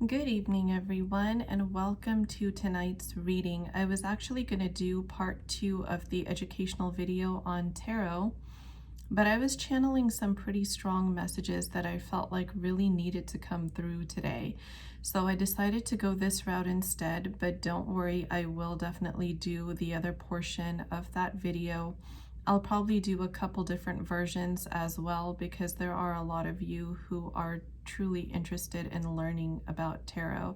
Good evening, everyone, and welcome to tonight's reading. I was actually going to do part 2 of the educational video on tarot, but I was channeling some pretty strong messages that I felt like really needed to come through today. So I decided to go this route instead, but don't worry, I will definitely do the other portion of that video. I'll probably do a couple different versions as well because there are a lot of you who are truly interested in learning about tarot.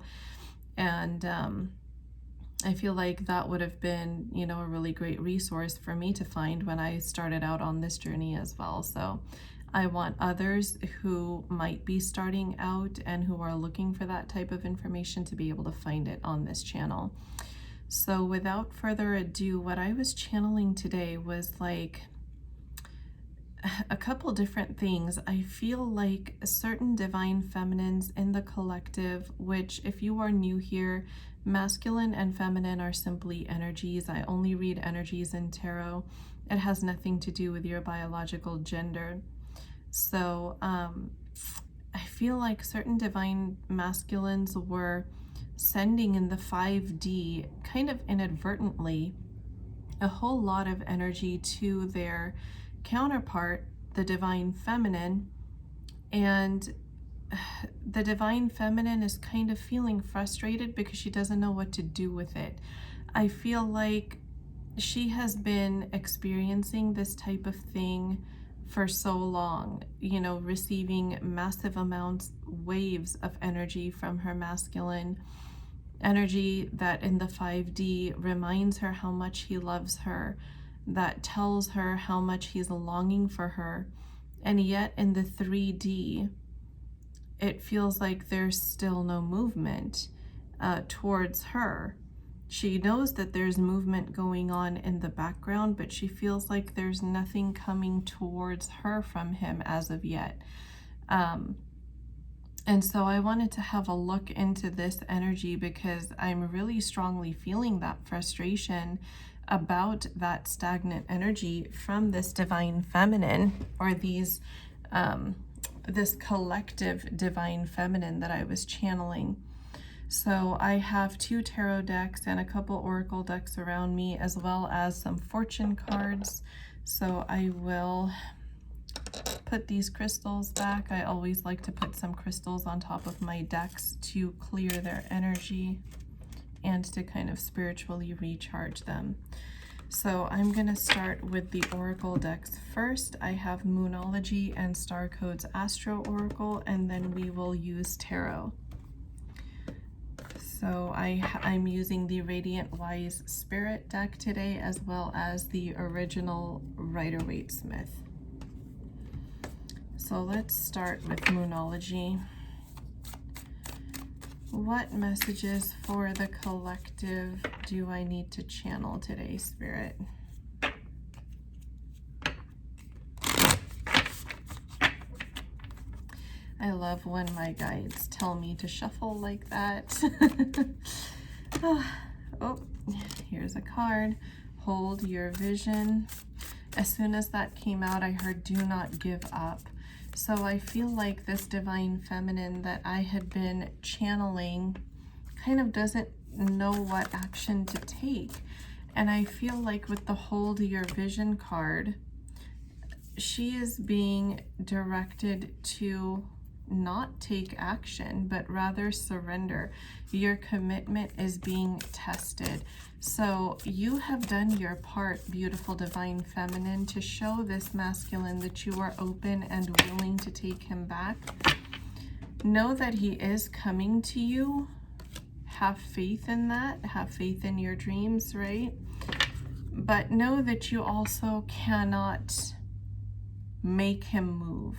And I feel like that would have been, a really great resource for me to find when I started out on this journey as well. So I want others who might be starting out and who are looking for that type of information to be able to find it on this channel. So without further ado, what I was channeling today was like a couple different things. I feel like certain divine feminines in the collective, which if you are new here, masculine and feminine are simply energies. I only read energies in tarot. It has nothing to do with your biological gender. So I feel like certain divine masculines were sending in the 5D kind of inadvertently a whole lot of energy to their counterpart, the divine feminine, and the divine feminine is kind of feeling frustrated because she doesn't know what to do with it. I feel like she has been experiencing this type of thing for so long, receiving massive amounts, waves of energy from her masculine energy that in the 5D reminds her how much he loves her, that tells her how much he's longing for her. And yet in the 3D, it feels like there's still no movement towards her. She knows that there's movement going on in the background, but she feels like there's nothing coming towards her from him as of yet. And so I wanted to have a look into this energy because I'm really strongly feeling that frustration about that stagnant energy from this divine feminine, or these this collective divine feminine that I was channeling. So I have 2 tarot decks and a couple oracle decks around me, as well as some fortune cards. So I will put these crystals back. I always like to put some crystals on top of my decks to clear their energy and to kind of spiritually recharge them. So I'm going to start with the oracle decks first. I have Moonology and Star Codes Astro Oracle, and then we will use tarot. So I'm using the Radiant Wise Spirit deck today, as well as the original Rider-Waite-Smith. So let's start with Moonology. What messages for the collective do I need to channel today, Spirit? I love when my guides tell me to shuffle like that. Oh, here's a card. Hold your vision. As soon as that came out, I heard do not give up. So I feel like this divine feminine that I had been channeling kind of doesn't know what action to take. And I feel like with the hold your vision card, she is being directed to not take action, but rather surrender. Your commitment is being tested. So you have done your part, beautiful divine feminine, to show this masculine that you are open and willing to take him back. Know that he is coming to you. Have faith in that. Have faith in your dreams, right? But know that you also cannot make him move.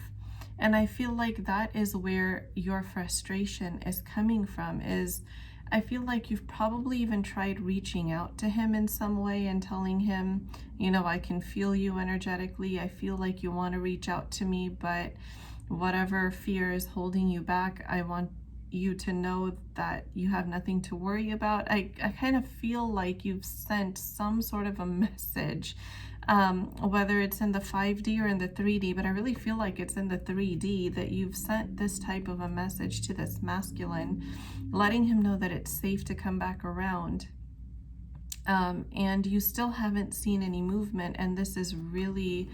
And I feel like that is where your frustration is coming from, is I feel like you've probably even tried reaching out to him in some way and telling him, I can feel you energetically. I feel like you want to reach out to me, but whatever fear is holding you back, I want you to know that you have nothing to worry about. I kind of feel like you've sent some sort of a message whether it's in the 5D or in the 3D, but I really feel like it's in the 3D that you've sent this type of a message to this masculine, letting him know that it's safe to come back around. And you still haven't seen any movement, and this is really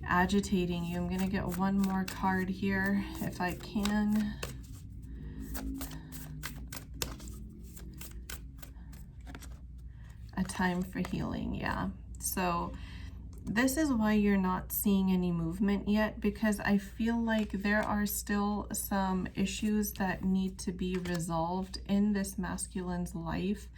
agitating you. I'm going to get one more card here if I can. A time for healing, yeah. So this is why you're not seeing any movement yet, because I feel like there are still some issues that need to be resolved in this masculine's life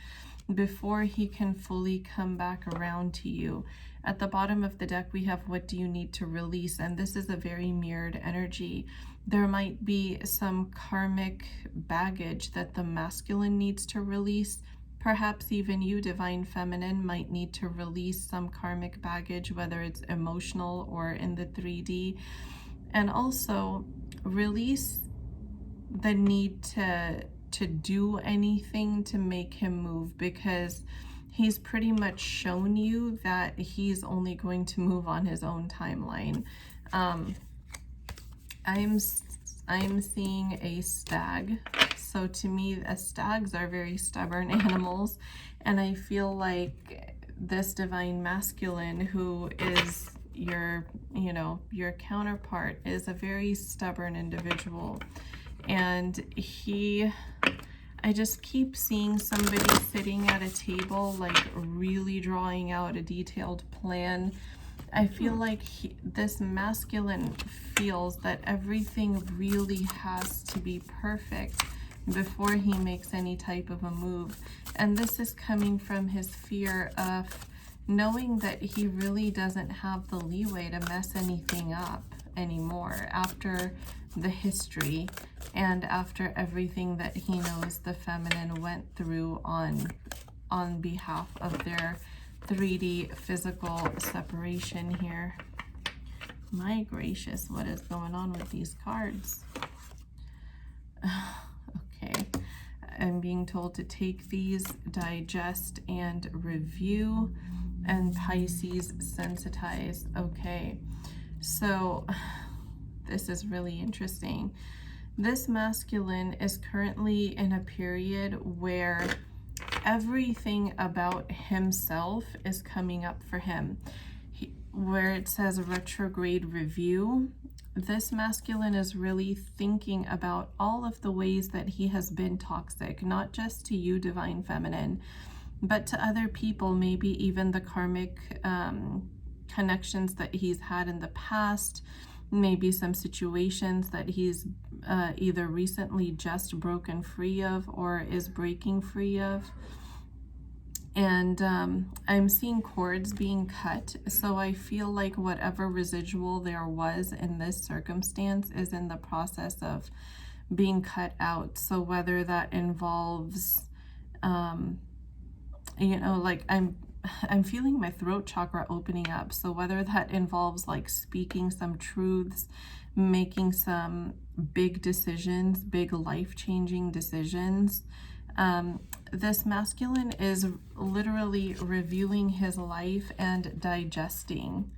before he can fully come back around to you. At the bottom of the deck, we have what do you need to release, and this is a very mirrored energy. There might be some karmic baggage that the masculine needs to release. Perhaps even you, Divine Feminine, might need to release some karmic baggage, whether it's emotional or in the 3D. And also release the need to do anything to make him move, because he's pretty much shown you that he's only going to move on his own timeline. I'm seeing a stag. So to me, stags are very stubborn animals, and I feel like this divine masculine, who is your counterpart, is a very stubborn individual. And I just keep seeing somebody sitting at a table, like really drawing out a detailed plan. I feel like this masculine feels that everything really has to be perfect before he makes any type of a move. And this is coming from his fear of knowing that he really doesn't have the leeway to mess anything up anymore after the history and after everything that he knows the feminine went through on behalf of their 3D physical separation here. My gracious, what is going on with these cards? Okay, I'm being told to take these, digest, and review, and Pisces, sensitize. Okay, so this is really interesting. This masculine is currently in a period where everything about himself is coming up for him. Where it says retrograde review, this masculine is really thinking about all of the ways that he has been toxic, not just to you, Divine Feminine, but to other people, maybe even the karmic connections that he's had in the past, maybe some situations that he's either recently just broken free of or is breaking free of. And I'm seeing cords being cut, so I feel like whatever residual there was in this circumstance is in the process of being cut out. So whether that involves, like I'm feeling my throat chakra opening up. So whether that involves like speaking some truths, making some big decisions, big life-changing decisions, this masculine is literally reviewing his life and digesting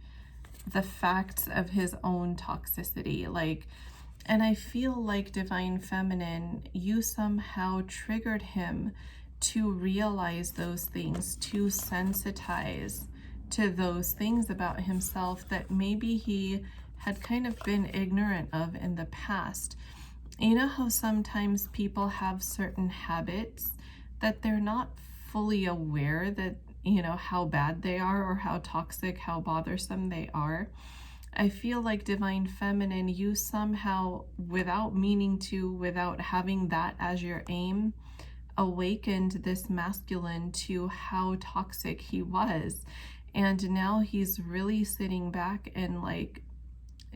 the facts of his own toxicity. And I feel like, Divine Feminine, you somehow triggered him to realize those things, to sensitize to those things about himself that maybe he had kind of been ignorant of in the past. You know how sometimes people have certain habits that they're not fully aware that, how bad they are or how toxic, how bothersome they are? I feel like, Divine Feminine, you somehow, without meaning to, without having that as your aim, awakened this masculine to how toxic he was. And now he's really sitting back and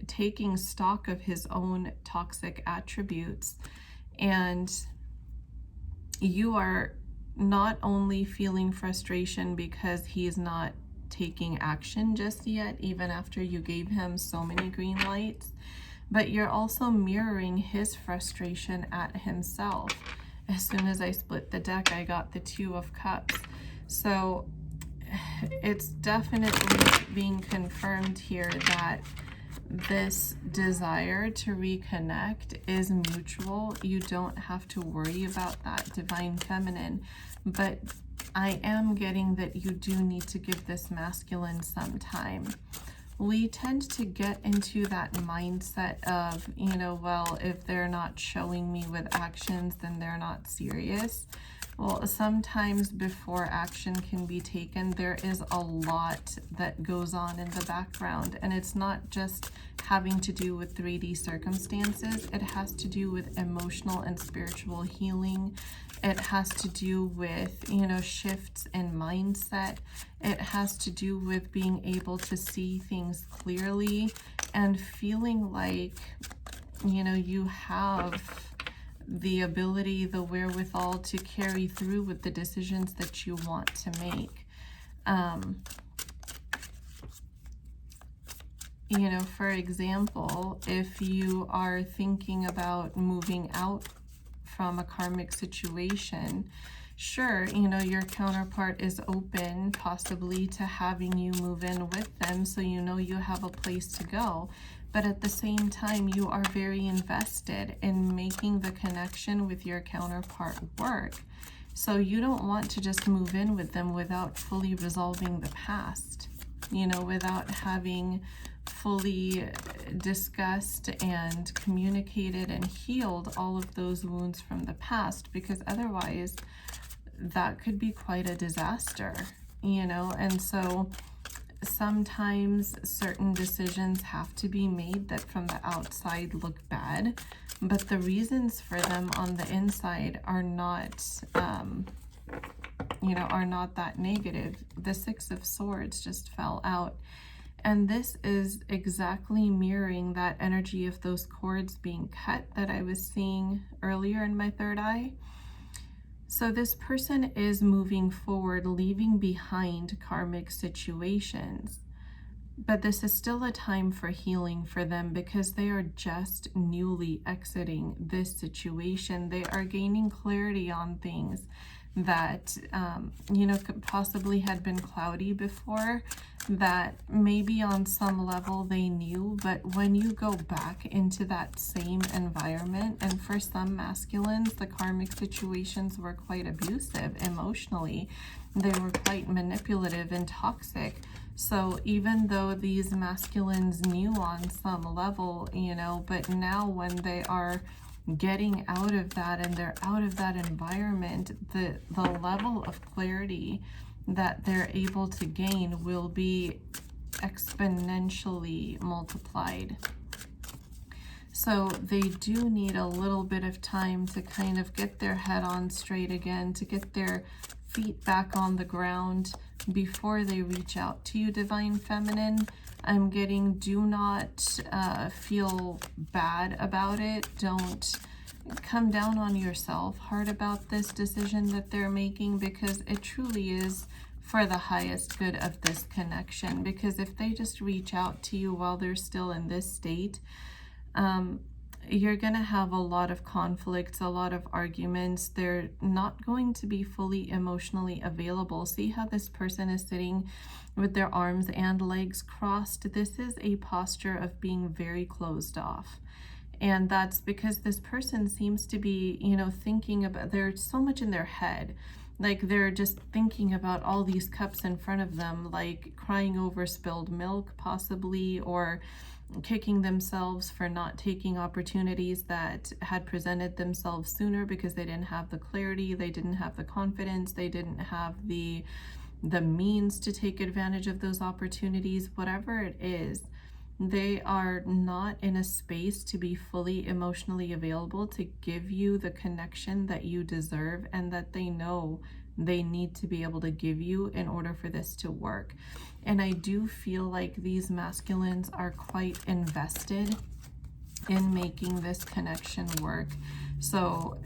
taking stock of his own toxic attributes. And you are not only feeling frustration because he's not taking action just yet, even after you gave him so many green lights, but you're also mirroring his frustration at himself. As soon as I split the deck, I got the Two of Cups. So it's definitely being confirmed here that this desire to reconnect is mutual. You don't have to worry about that, Divine Feminine. But I am getting that you do need to give this masculine some time. We tend to get into that mindset of, you know, well, if they're not showing me with actions, then they're not serious. Well, sometimes before action can be taken, there is a lot that goes on in the background. And it's not just having to do with 3D circumstances. It has to do with emotional and spiritual healing. It has to do with, you know, shifts in mindset. It has to do with being able to see things clearly and feeling like, you know, you have the ability, the wherewithal to carry through with the decisions that you want to make. You know, for example, if you are thinking about moving out from a karmic situation, sure, you know, your counterpart is open possibly to having you move in with them, so you know you have a place to go. But at the same time, you are very invested in making the connection with your counterpart work. So you don't want to just move in with them without fully resolving the past, you know, without having fully discussed and communicated and healed all of those wounds from the past, because otherwise that could be quite a disaster, you know. And so sometimes certain decisions have to be made that from the outside look bad, but the reasons for them on the inside are not, you know, are not that negative. The Six of Swords just fell out. And this is exactly mirroring that energy of those cords being cut that I was seeing earlier in my third eye. So this person is moving forward, leaving behind karmic situations. But this is still a time for healing for them, because they are just newly exiting this situation. They are gaining clarity on things that, you know, could possibly had been cloudy before, that maybe on some level they knew, but when you go back into that same environment, and for some masculines, the karmic situations were quite abusive emotionally. They were quite manipulative and toxic. So even though these masculines knew on some level, you know, but now when they are getting out of that and they're out of that environment, the level of clarity that they're able to gain will be exponentially multiplied. So they do need a little bit of time to kind of get their head on straight again, to get their feet back on the ground before they reach out to you, Divine Feminine. I'm getting, do not feel bad about it. Don't come down on yourself hard about this decision that they're making, because it truly is for the highest good of this connection. Because if they just reach out to you while they're still in this state, you're going to have a lot of conflicts, a lot of arguments. They're not going to be fully emotionally available. See how this person is sitting with their arms and legs crossed? This is a posture of being very closed off. And that's because this person seems to be, you know, thinking about, there's so much in their head. Like they're just thinking about all these cups in front of them, like crying over spilled milk possibly, or kicking themselves for not taking opportunities that had presented themselves sooner because they didn't have the clarity, they didn't have the confidence, they didn't have the means to take advantage of those opportunities. Whatever it is, they are not in a space to be fully emotionally available to give you the connection that you deserve and that they know they need to be able to give you in order for this to work. And I do feel like these masculines are quite invested in making this connection work. So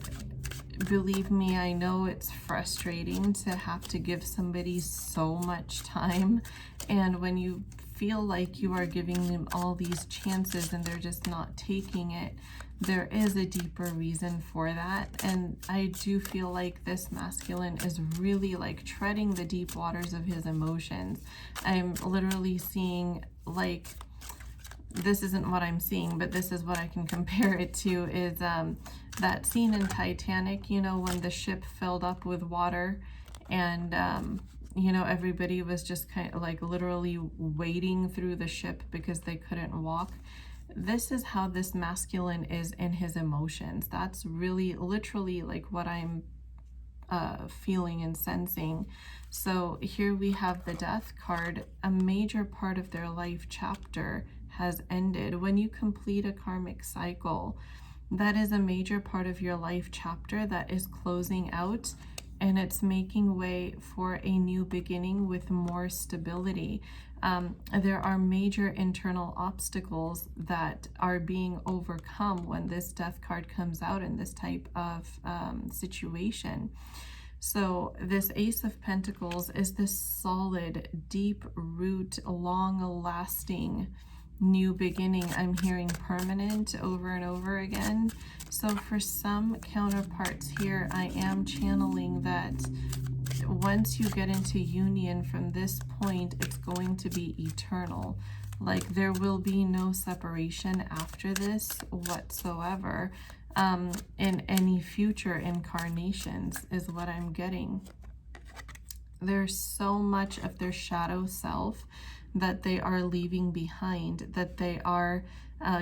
believe me, I know it's frustrating to have to give somebody so much time, and when you feel like you are giving them all these chances and they're just not taking it, there is a deeper reason for that. And I do feel like this masculine is really like treading the deep waters of his emotions. I'm literally seeing, like, this isn't what I'm seeing, but this is what I can compare it to, is that scene in Titanic, you know, when the ship filled up with water and you know, everybody was just kind of like literally wading through the ship because they couldn't walk. This is how this masculine is in his emotions. That's really literally like what I'm feeling and sensing. So here we have the Death card. A major part of their life chapter has ended. When you complete a karmic cycle, that is a major part of your life chapter that is closing out, and it's making way for a new beginning with more stability. There are major internal obstacles that are being overcome when this Death card comes out in this type of situation. So this Ace of Pentacles is this solid, deep root, long-lasting new beginning. I'm hearing permanent over and over again. So for some counterparts here, I am channeling that once you get into union from this point, it's going to be eternal. Like there will be no separation after this whatsoever. In any future incarnations is what I'm getting. There's so much of their shadow self that they are leaving behind, that they are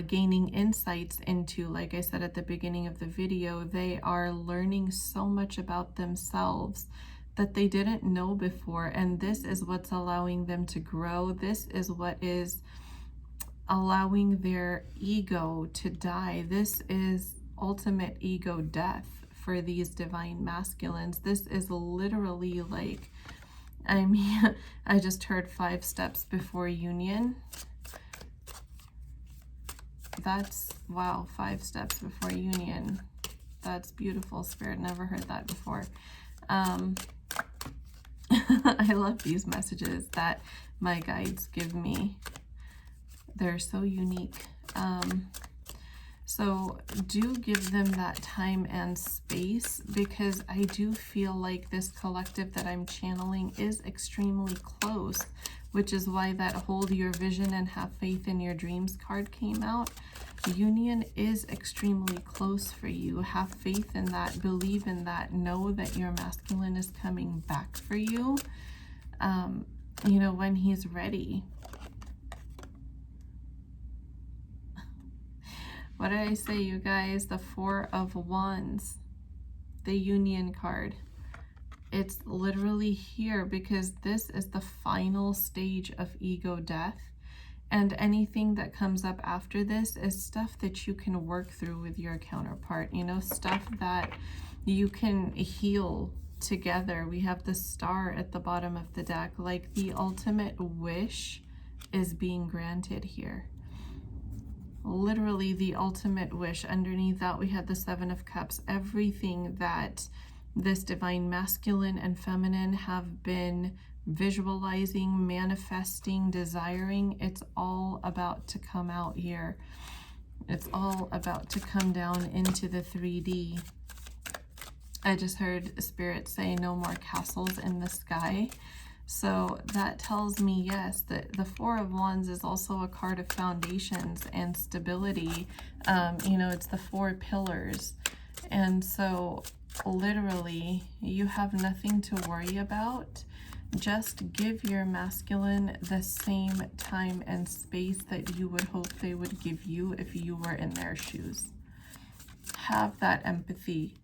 gaining insights into. Like I said at the beginning of the video, they are learning so much about themselves that they didn't know before, and this is what's allowing them to grow. This is what is allowing their ego to die. This is ultimate ego death for these divine masculines. This is literally like, I mean, I just heard 5 steps before union. That's, wow, 5 steps before union. That's beautiful, Spirit. Never heard that before. I love these messages that my guides give me. They're so unique. So do give them that time and space, because I do feel like this collective that I'm channeling is extremely close, which is why that hold your vision and have faith in your dreams card came out. Union is extremely close for you. Have faith in that, believe in that, know that your masculine is coming back for you, you know, when he's ready. What did I say, you guys? The 4 of Wands, the Union card. It's literally here because this is the final stage of ego death. And anything that comes up after this is stuff that you can work through with your counterpart, you know, stuff that you can heal together. We have the Star at the bottom of the deck. Like the ultimate wish is being granted here. Literally the ultimate wish. Underneath that we had the 7 of Cups. Everything that this divine masculine and feminine have been visualizing, manifesting, desiring, it's all about to come out here. It's all about to come down into the 3D. I just heard Spirit say no more castles in the sky. So that tells me, yes, that the 4 of Wands is also a card of foundations and stability. You know, it's the 4 pillars. And so literally you have nothing to worry about. Just give your masculine the same time and space that you would hope they would give you if you were in their shoes. Have that empathy.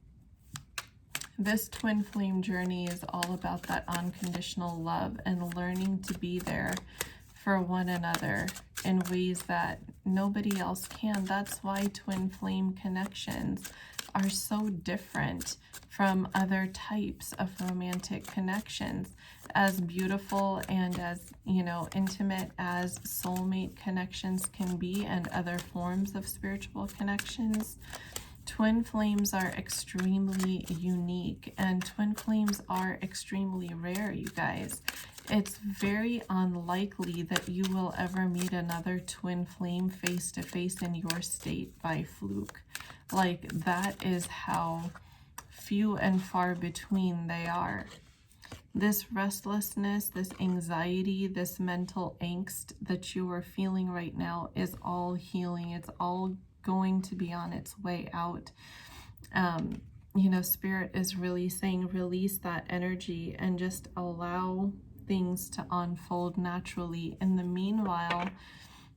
This twin flame journey is all about that unconditional love and learning to be there for one another in ways that nobody else can. That's why twin flame connections are so different from other types of romantic connections. As beautiful and as, you know, intimate as soulmate connections can be, and other forms of spiritual connections, Twin flames are extremely unique, and twin flames are extremely rare, you guys. It's very unlikely that you will ever meet another twin flame face to face in your state by fluke. Like, that is how few and far between they are. This restlessness, this anxiety, this mental angst that you are feeling right now is all healing. It's all going to be on its way out. You know, Spirit is really saying release that energy and just allow things to unfold naturally. In the meanwhile,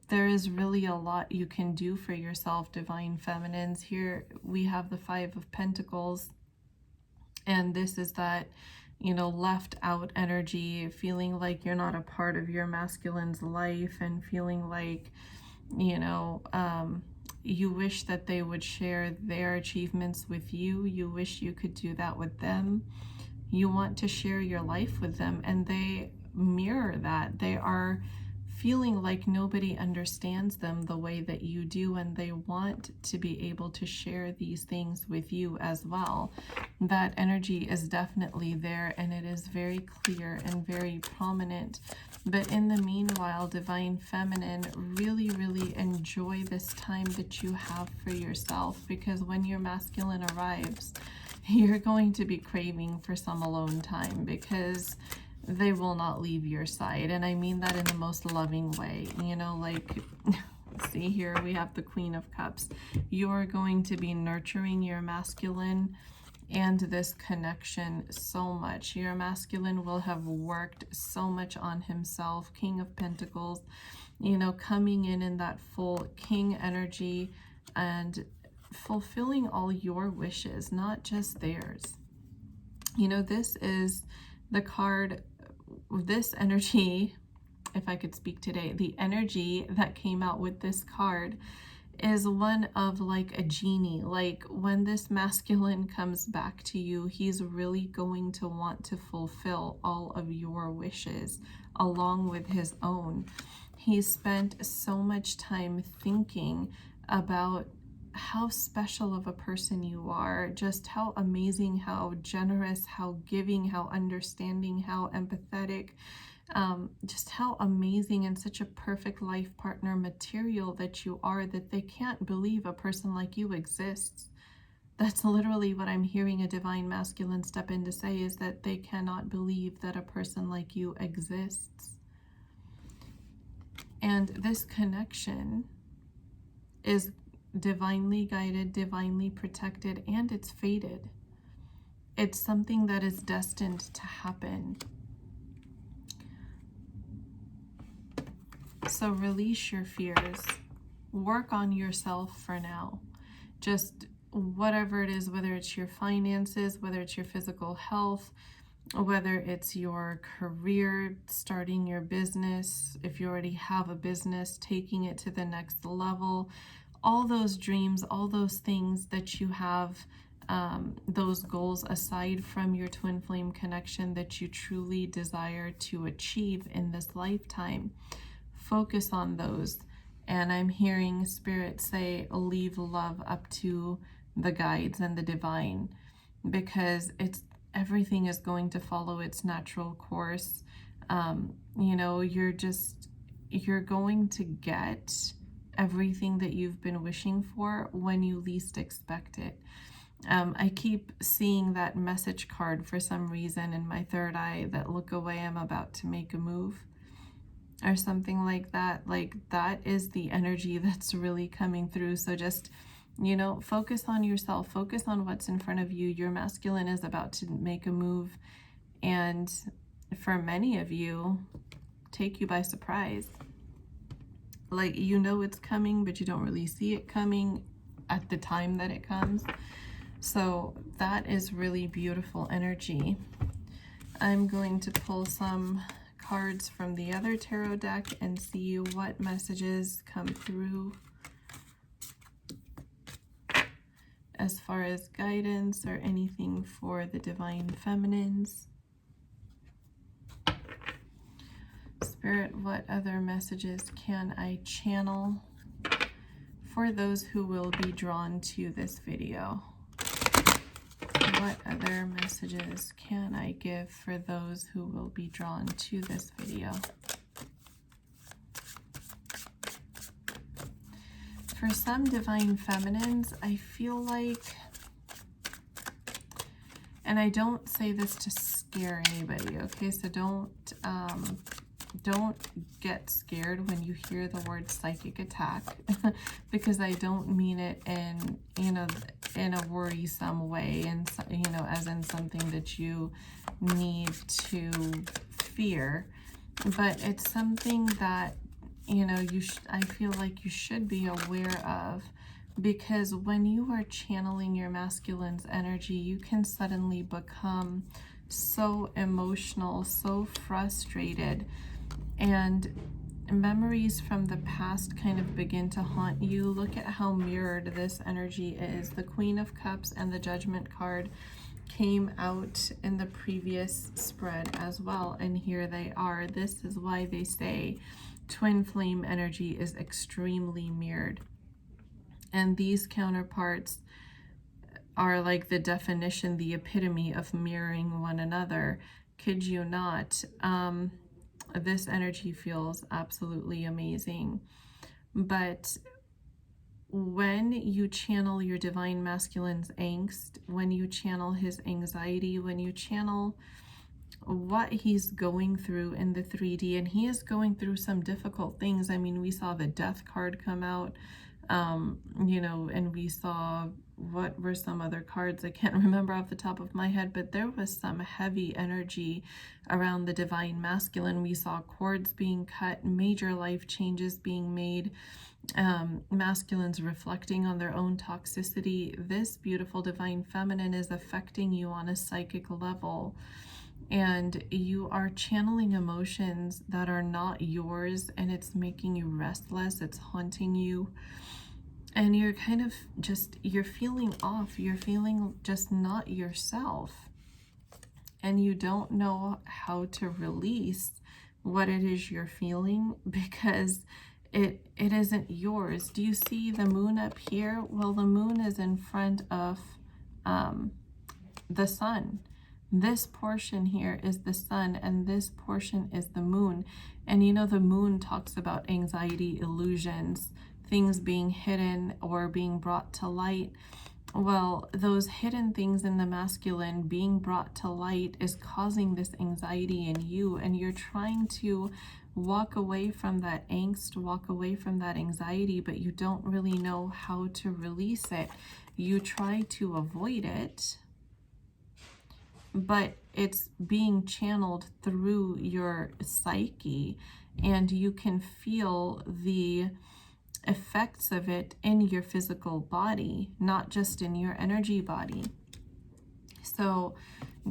there is really a lot you can do for yourself, Divine Feminines. Here we have the Five of Pentacles, and this is that, you know, left out energy, feeling like you're not a part of your masculine's life, and feeling like, you know, you wish that they would share their achievements with you. You wish you could do that with them. You want to share your life with them, and they mirror that. They are feeling like nobody understands them the way that you do, and they want to be able to share these things with you as well. That energy is definitely there, and it is very clear and very prominent. But in the meanwhile, Divine Feminine, really, really enjoy this time that you have for yourself, because when your masculine arrives, you're going to be craving for some alone time, because they will not leave your side. And I mean that in the most loving way. You know, like, see here, we have the Queen of Cups. You're going to be nurturing your masculine and this connection so much. Your masculine will have worked so much on himself. King of Pentacles, you know, coming in that full king energy and fulfilling all your wishes, not just theirs. You know, this is the card, this energy, if I could speak today, the energy that came out with this card is one of like a genie. Like, when this masculine comes back to you, he's really going to want to fulfill all of your wishes along with his own. He spent so much time thinking about how special of a person you are, just how amazing, how generous, how giving, how understanding, how empathetic, just how amazing and such a perfect life partner material that you are, that they can't believe a person like you exists. That's literally what I'm hearing a divine masculine step in to say, is that they cannot believe that a person like you exists. And this connection is divinely guided, divinely protected, and it's fated. It's something that is destined to happen. So release your fears. Work on yourself for now. Just whatever it is, whether it's your finances, whether it's your physical health, whether it's your career, starting your business, if you already have a business, taking it to the next level, all those dreams, all those things that you have, those goals aside from your twin flame connection that you truly desire to achieve in this lifetime, focus on those. And I'm hearing Spirit say, leave love up to the guides and the divine, because everything is going to follow its natural course. You know, you're going to get everything that you've been wishing for when you least expect it. I keep seeing that message card for some reason in my third eye, that look away, I'm about to make a move, or something like that. Like, that is the energy that's really coming through. So just, you know, focus on yourself, focus on what's in front of you. Your masculine is about to make a move, and for many of you, take you by surprise. Like, you know it's coming, but you don't really see it coming at the time that it comes. So that is really beautiful energy. I'm going to pull some cards from the other tarot deck and see what messages come through as far as guidance or anything for the divine feminines. Spirit, what other messages can I channel for those who will be drawn to this video. What other messages can I give for those who will be drawn to this video? For some divine feminines, I feel like, and I don't say this to scare anybody, okay? So don't get scared when you hear the word psychic attack, because I don't mean it in, in a worrisome way, and as in something that you need to fear, but it's something that I feel like you should be aware of, because when you are channeling your masculine's energy, you can suddenly become so emotional, so frustrated, and memories from the past kind of begin to haunt you. Look at how mirrored this energy is. The Queen of Cups and the Judgment card came out in the previous spread as well, and here they are. This is why they say twin flame energy is extremely mirrored, and these counterparts are like the definition, the epitome of mirroring one another. Kid you not. This energy feels absolutely amazing. But when you channel your divine masculine's angst, when you channel his anxiety, when you channel what he's going through in the 3D, and he is going through some difficult things. I mean, we saw the Death card come out, and we saw, what were some other cards? I can't remember off the top of my head, but there was some heavy energy around the divine masculine. We saw cords being cut, major life changes being made, masculines reflecting on their own toxicity. This beautiful divine feminine is affecting you on a psychic level, and you are channeling emotions that are not yours, and it's making you restless, it's haunting you, and you're kind of you're feeling off, you're feeling just not yourself, and you don't know how to release what it is you're feeling, because it isn't yours. Do you see the moon up here? Well, the moon is in front of the sun. This portion here is the sun, and this portion is the moon. And the moon talks about anxiety, illusions, things being hidden or being brought to light. Well, those hidden things in the masculine being brought to light is causing this anxiety in you, and you're trying to walk away from that angst, walk away from that anxiety, but you don't really know how to release it. You try to avoid it, but it's being channeled through your psyche, and you can feel the effects of it in your physical body, not just in your energy body. So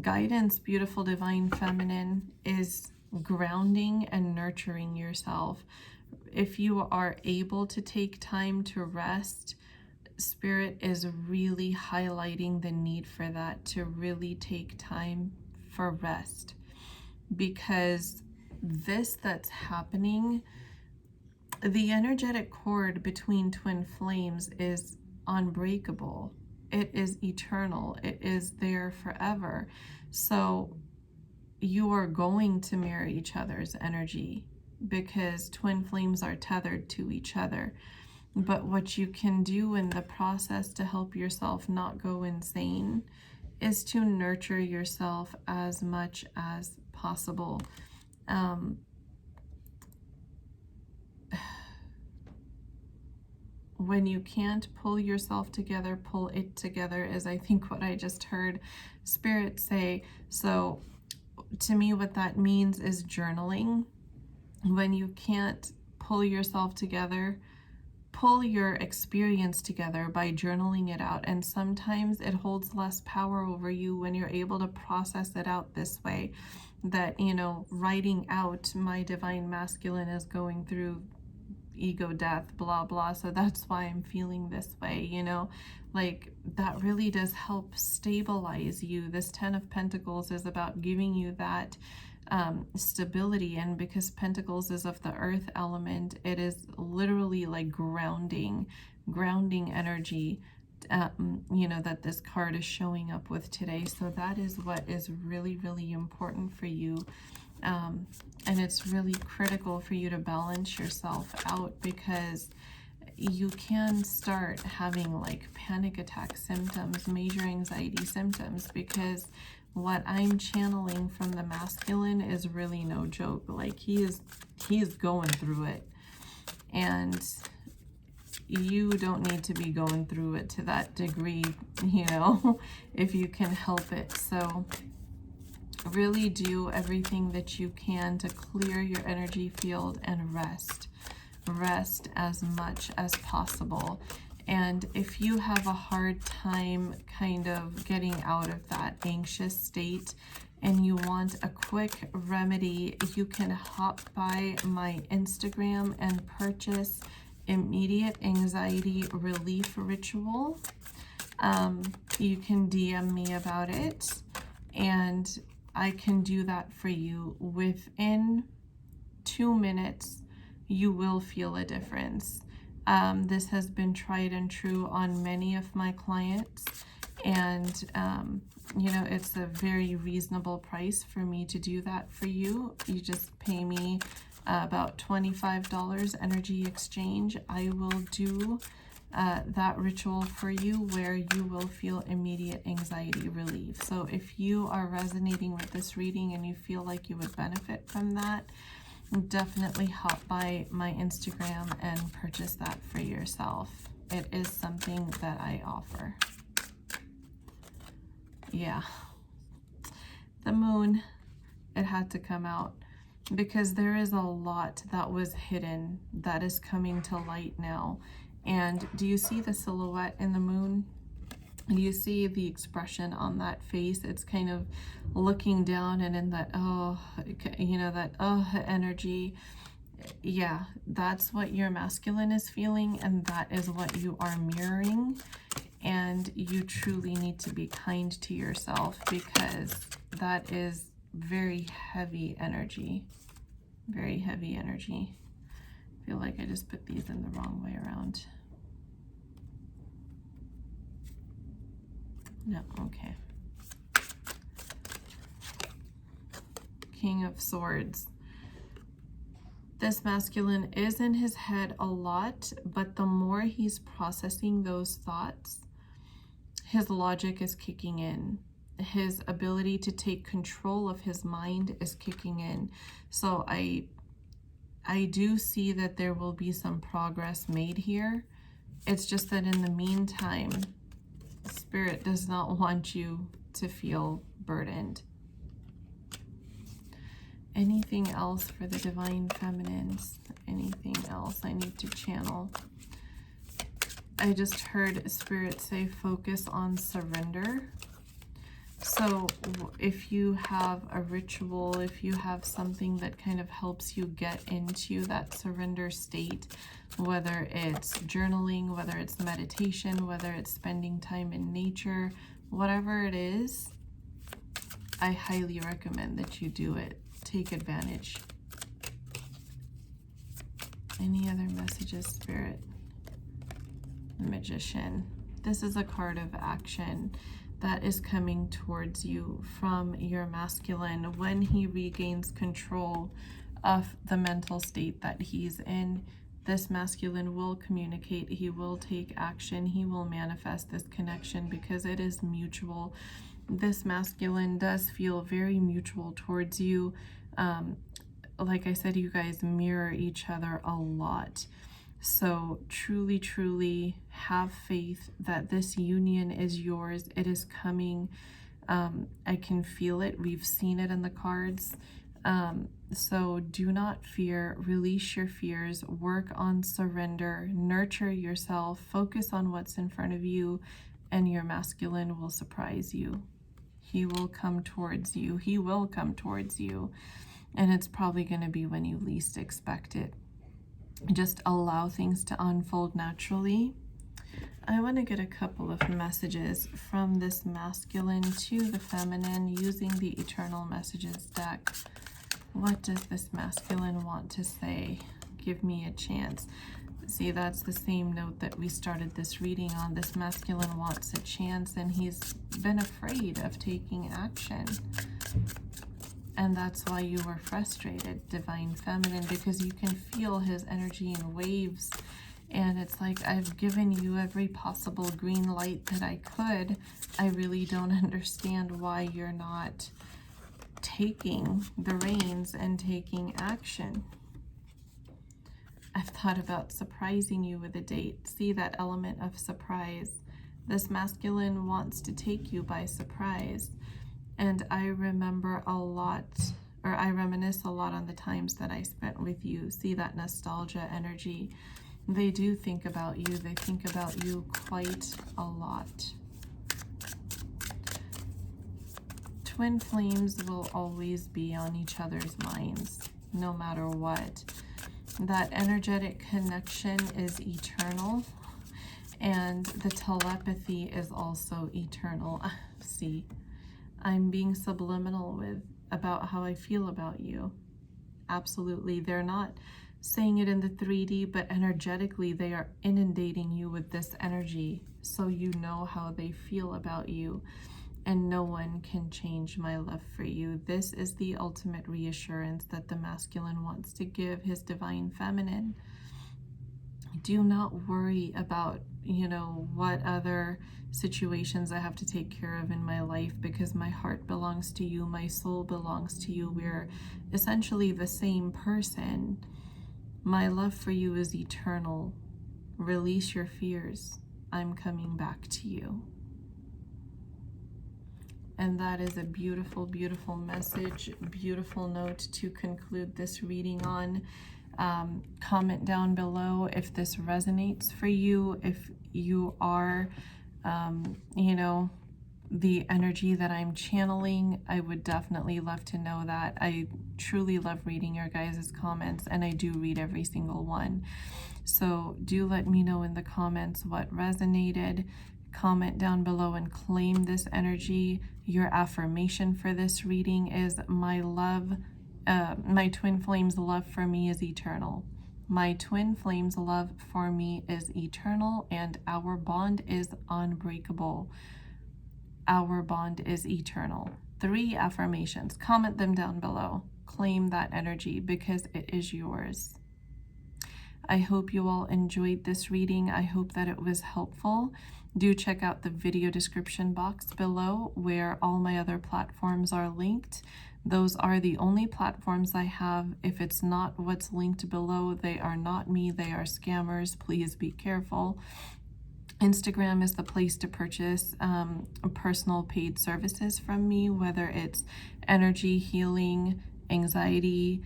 guidance, beautiful divine feminine, is grounding and nurturing yourself. If you are able to take time to rest, Spirit is really highlighting the need for that, to really take time for rest, because this that's happening, the energetic cord between twin flames is unbreakable. It is eternal. It is there forever. So you are going to mirror each other's energy, because twin flames are tethered to each other. But what you can do in the process to help yourself not go insane is to nurture yourself as much as possible. When you can't pull yourself together, pull it together, is I think what I just heard Spirit say. So to me, what that means is journaling. When you can't pull yourself together, pull your experience together by journaling it out. And sometimes it holds less power over you when you're able to process it out this way, that writing out, my divine masculine is going through ego death, blah blah, so that's why I'm feeling this way, like that really does help stabilize you. This 10 of Pentacles is about giving you that stability. And because Pentacles is of the earth element, it is literally like grounding energy, you know, that this card is showing up with today. So that is what is really, really important for you. And it's really critical for you to balance yourself out, because you can start having like panic attack symptoms, major anxiety symptoms, because what I'm channeling from the masculine is really no joke. Like he is going through it, and you don't need to be going through it to that degree, you know, if you can help it. So really do everything that you can to clear your energy field and rest as much as possible. And if you have a hard time kind of getting out of that anxious state and you want a quick remedy, you can hop by my Instagram and purchase immediate anxiety relief ritual. You can DM me about it, and I can do that for you. Within 2 minutes, you will feel a difference. This has been tried and true on many of my clients, and you know, it's a very reasonable price for me to do that for you. You just pay me about $25 energy exchange. I will do that ritual for you where you will feel immediate anxiety relief. So if you are resonating with this reading and you feel like you would benefit from that, definitely hop by my Instagram and purchase that for yourself. It is something that I offer. Yeah. The moon, it had to come out, because there is a lot that was hidden that is coming to light now. And do you see the silhouette in the moon? Do you see the expression on that face? It's kind of looking down and in that, oh, you know, that, oh, energy. Yeah, that's what your masculine is feeling, and that is what you are mirroring. And you truly need to be kind to yourself, because that is very heavy energy. Very heavy energy. I feel like I just put these in the wrong way around. No, okay. King of Swords. This masculine is in his head a lot, but the more he's processing those thoughts, his logic is kicking in. His ability to take control of his mind is kicking in. So I do see that there will be some progress made here. It's just that in the meantime, Spirit does not want you to feel burdened. Anything else for the Divine Feminines? Anything else I need to channel? I just heard Spirit say focus on surrender. So if you have a ritual, if you have something that kind of helps you get into that surrender state, whether it's journaling, whether it's meditation, whether it's spending time in nature, whatever it is, I highly recommend that you do it. Take advantage. Any other messages, Spirit? Magician. This is a card of action that is coming towards you from your masculine when he regains control of the mental state that he's in. This masculine will communicate, he will take action, he will manifest this connection because it is mutual. This masculine does feel very mutual towards you. Like I said, you guys mirror each other a lot. So truly, truly have faith that this union is yours. It is coming. I can feel it. We've seen it in the cards. So do not fear. Release your fears. Work on surrender. Nurture yourself. Focus on what's in front of you, and your masculine will surprise you. He will come towards you. He will come towards you. And it's probably going to be when you least expect it. Just allow things to unfold naturally. I want to get a couple of messages from this masculine to the feminine using the Eternal Messages deck. What does this masculine want to say? Give me a chance. See, that's the same note that we started this reading on. This masculine wants a chance, and he's been afraid of taking action. And that's why you were frustrated, Divine Feminine, because you can feel his energy in waves. And it's like, I've given you every possible green light that I could. I really don't understand why you're not taking the reins and taking action. I've thought about surprising you with a date. See that element of surprise. This masculine wants to take you by surprise. And I remember a lot, or I reminisce a lot on the times that I spent with you. See that nostalgia energy. They do think about you. They think about you quite a lot. Twin flames will always be on each other's minds, no matter what. That energetic connection is eternal, and the telepathy is also eternal. See, I'm being subliminal about how I feel about you. Absolutely. They're not saying it in the 3D, but energetically they are inundating you with this energy, so you know how they feel about you. And no one can change my love for you. This is the ultimate reassurance that the masculine wants to give his Divine Feminine. Do not worry about, what other situations I have to take care of in my life, because my heart belongs to you, my soul belongs to you. We're essentially the same person. My love for you is eternal. Release your fears. I'm coming back to you. And that is a beautiful, beautiful message, beautiful note to conclude this reading on. Comment down below if this resonates for you, if you are, the energy that I'm channeling. I would definitely love to know that. I truly love reading your guys' comments, and I do read every single one. So do let me know in the comments what resonated. Comment down below and claim this energy. Your affirmation for this reading is my twin flame's love for me is eternal. My twin flame's love for me is eternal, and our bond is unbreakable. Our bond is eternal. 3 affirmations. Comment them down below. Claim that energy because it is yours. I hope you all enjoyed this reading. I hope that it was helpful. Do check out the video description box below where all my other platforms are linked. Those are the only platforms I have. If it's not what's linked below, they are not me. They are scammers. Please be careful. Instagram is the place to purchase personal paid services from me, whether it's energy healing, anxiety,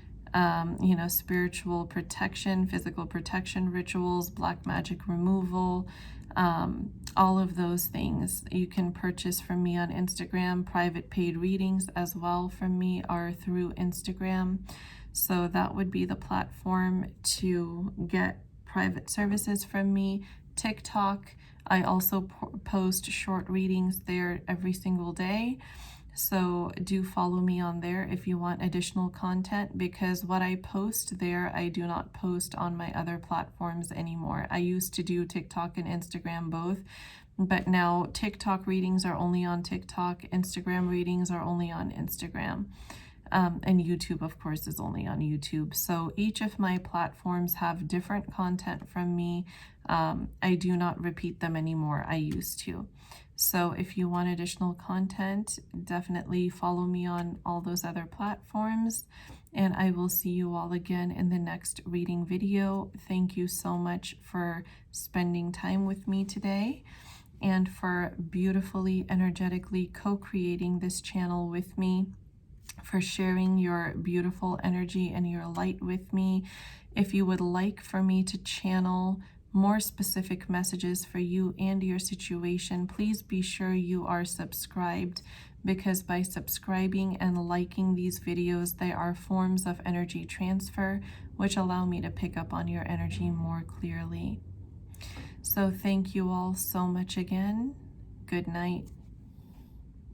spiritual protection, physical protection rituals, black magic removal, all of those things you can purchase from me on Instagram. Private paid readings as well from me are through Instagram. So that would be the platform to get private services from me. TikTok, I also post short readings there every single day. So do follow me on there if you want additional content, because what I post there, I do not post on my other platforms anymore. I used to do TikTok and Instagram both, but now TikTok readings are only on TikTok, Instagram readings are only on Instagram. And YouTube, of course, is only on YouTube. So each of my platforms have different content from me. I do not repeat them anymore. I used to. So if you want additional content, definitely follow me on all those other platforms. And I will see you all again in the next reading video. Thank you so much for spending time with me today and for beautifully, energetically co-creating this channel with me, for sharing your beautiful energy and your light with me. If you would like for me to channel more specific messages for you and your situation, please be sure you are subscribed, because by subscribing and liking these videos, they are forms of energy transfer, which allow me to pick up on your energy more clearly. So thank you all so much again. Good night.